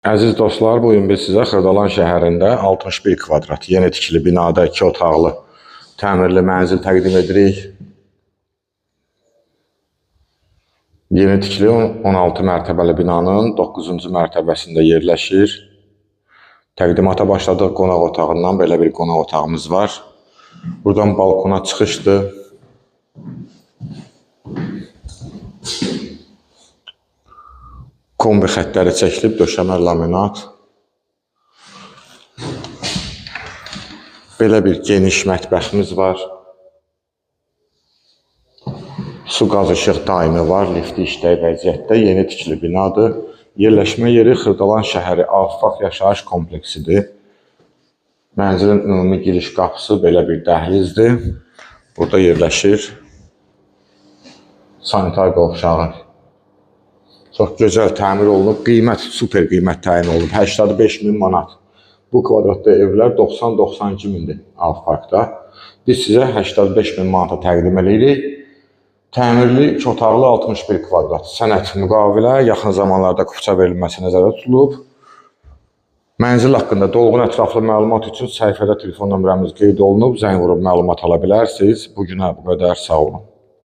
Əziz dostlar, bugün biz sizə Xırdalan şəhərində 61 kvadrat yeni tikili binada 2 otaqlı təmirli mənzil təqdim edirik. Yeni tikili 16 mərtəbəli binanın 9-cu mərtəbəsində yerləşir. Təqdimata başladıq qonaq otağından. Belə bir qonaq otağımız var. Buradan balkona çıxışdır. Kombi xətləri çəkilib, döşəmə laminat. Belə bir geniş mətbəximiz var. Su qaz işıq daimi var, lifti işlək vəziyyətdə, yeni tikili binadır. Yerləşmə yeri Xırdalan şəhəri Afaq yaşayış kompleksidir. Mənzilin ümumi giriş qapısı belə bir dəhlizdir. Burada yerləşir sanitar qovşağı. Çox gözəl təmir olunub, qiymət, super qiymət təyin olunub, 85.000 manat. Bu kvadratda evlər 90-92 mindir Afaqda. Biz sizə 85.000 manata təqdim edirik. Təmirli 2 otaqlı 61 kvadrat. Sənəd müqavilə yaxın zamanlarda kupça verilməsi nəzərdə tutulub. Mənzil haqqında dolğun ətraflı məlumat üçün səhifədə telefon nömrəmiz qeyd olunub. Zəng vurub məlumat ala bilərsiniz. Bugünə bu qədər, sağ olun.